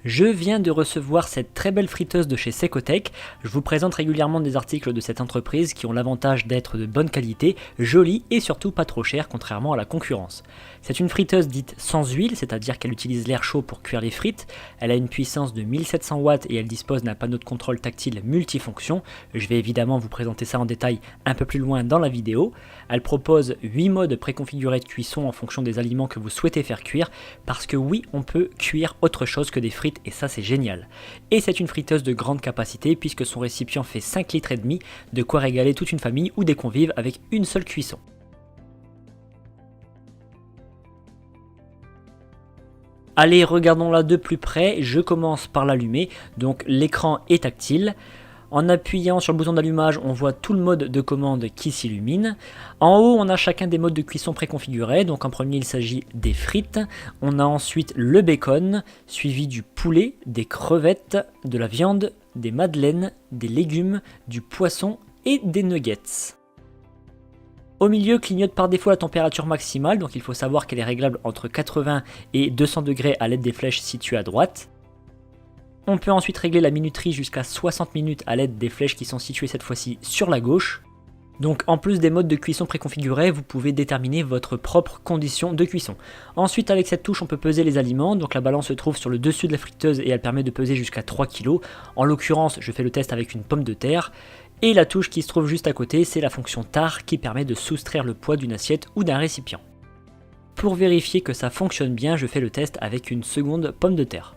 Je viens de recevoir cette très belle friteuse de chez Secotech. Je vous présente régulièrement des articles de cette entreprise qui ont l'avantage d'être de bonne qualité, jolie et surtout pas trop chère contrairement à la concurrence. C'est une friteuse dite sans huile, c'est-à-dire qu'elle utilise l'air chaud pour cuire les frites. Elle a une puissance de 1700 watts et elle dispose d'un panneau de contrôle tactile multifonction. Je vais évidemment vous présenter ça en détail un peu plus loin dans la vidéo. Elle propose 8 modes préconfigurés de cuisson en fonction des aliments que vous souhaitez faire cuire, parce que oui, on peut cuire autre chose que des frites et ça c'est génial. Et c'est une friteuse de grande capacité puisque son récipient fait 5 litres et demi, de quoi régaler toute une famille ou des convives avec une seule cuisson. Allez, regardons-la de plus près. Je commence par l'allumer, donc l'écran est tactile. En appuyant sur le bouton d'allumage, on voit tout le mode de commande qui s'illumine. En haut, on a chacun des modes de cuisson préconfigurés. Donc en premier, il s'agit des frites. On a ensuite le bacon, suivi du poulet, des crevettes, de la viande, des madeleines, des légumes, du poisson et des nuggets. Au milieu, clignote par défaut la température maximale, donc il faut savoir qu'elle est réglable entre 80 et 200 degrés à l'aide des flèches situées à droite. On peut ensuite régler la minuterie jusqu'à 60 minutes à l'aide des flèches qui sont situées cette fois-ci sur la gauche. Donc en plus des modes de cuisson préconfigurés, vous pouvez déterminer votre propre condition de cuisson. Ensuite avec cette touche on peut peser les aliments, donc la balance se trouve sur le dessus de la friteuse et elle permet de peser jusqu'à 3 kg. En l'occurrence je fais le test avec une pomme de terre. Et la touche qui se trouve juste à côté, c'est la fonction TAR qui permet de soustraire le poids d'une assiette ou d'un récipient. Pour vérifier que ça fonctionne bien, je fais le test avec une seconde pomme de terre.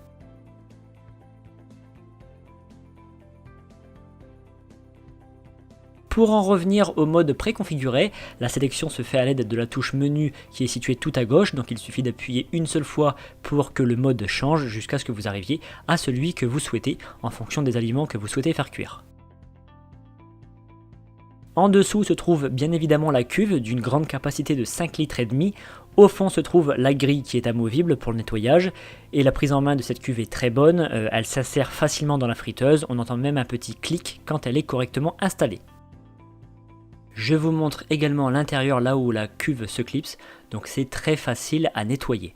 Pour en revenir au mode préconfiguré, la sélection se fait à l'aide de la touche menu qui est située tout à gauche, donc il suffit d'appuyer une seule fois pour que le mode change jusqu'à ce que vous arriviez à celui que vous souhaitez en fonction des aliments que vous souhaitez faire cuire. En dessous se trouve bien évidemment la cuve d'une grande capacité de 5 litres et demi. Au fond se trouve la grille qui est amovible pour le nettoyage et la prise en main de cette cuve est très bonne, elle s'insère facilement dans la friteuse, on entend même un petit clic quand elle est correctement installée. Je vous montre également l'intérieur là où la cuve se clipse, donc c'est très facile à nettoyer.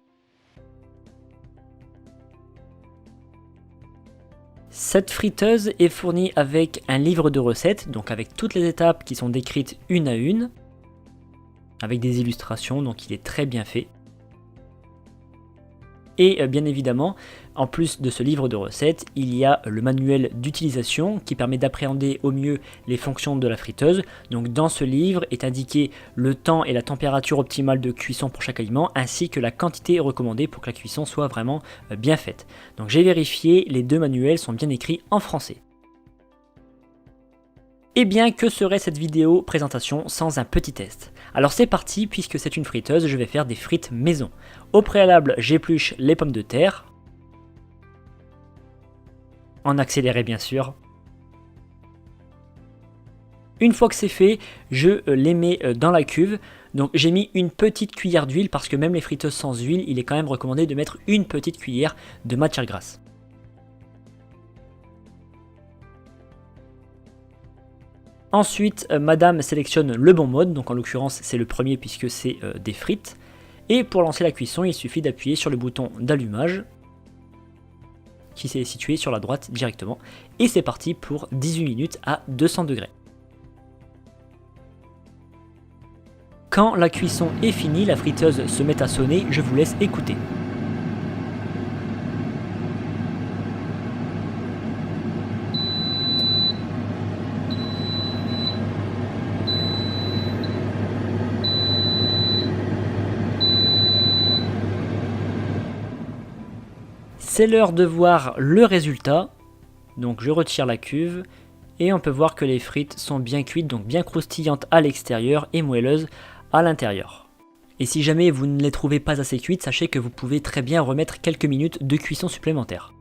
Cette friteuse est fournie avec un livre de recettes, donc avec toutes les étapes qui sont décrites une à une, avec des illustrations, donc il est très bien fait. Et bien évidemment, en plus de ce livre de recettes, il y a le manuel d'utilisation qui permet d'appréhender au mieux les fonctions de la friteuse. Donc dans ce livre est indiqué le temps et la température optimale de cuisson pour chaque aliment, ainsi que la quantité recommandée pour que la cuisson soit vraiment bien faite. Donc j'ai vérifié, les deux manuels sont bien écrits en français. Et bien, que serait cette vidéo présentation sans un petit test? Alors c'est parti, puisque c'est une friteuse, je vais faire des frites maison. Au préalable, j'épluche les pommes de terre, en accéléré bien sûr. Une fois que c'est fait, je les mets dans la cuve. Donc j'ai mis une petite cuillère d'huile, parce que même les friteuses sans huile, il est quand même recommandé de mettre une petite cuillère de matière grasse. Ensuite, madame sélectionne le bon mode, donc en l'occurrence c'est le premier puisque c'est des frites. Et pour lancer la cuisson, il suffit d'appuyer sur le bouton d'allumage, qui s'est situé sur la droite directement. Et c'est parti pour 18 minutes à 200 degrés. Quand la cuisson est finie, la friteuse se met à sonner, je vous laisse écouter. C'est l'heure de voir le résultat, donc je retire la cuve et on peut voir que les frites sont bien cuites, donc bien croustillantes à l'extérieur et moelleuses à l'intérieur. Et si jamais vous ne les trouvez pas assez cuites, sachez que vous pouvez très bien remettre quelques minutes de cuisson supplémentaire.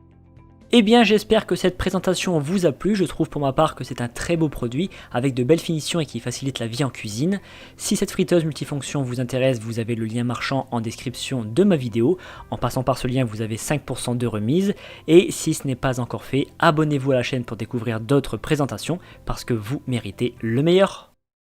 Eh bien j'espère que cette présentation vous a plu, je trouve pour ma part que c'est un très beau produit avec de belles finitions et qui facilite la vie en cuisine. Si cette friteuse multifonction vous intéresse, vous avez le lien marchand en description de ma vidéo. En passant par ce lien vous avez 5% de remise et si ce n'est pas encore fait, abonnez-vous à la chaîne pour découvrir d'autres présentations parce que vous méritez le meilleur.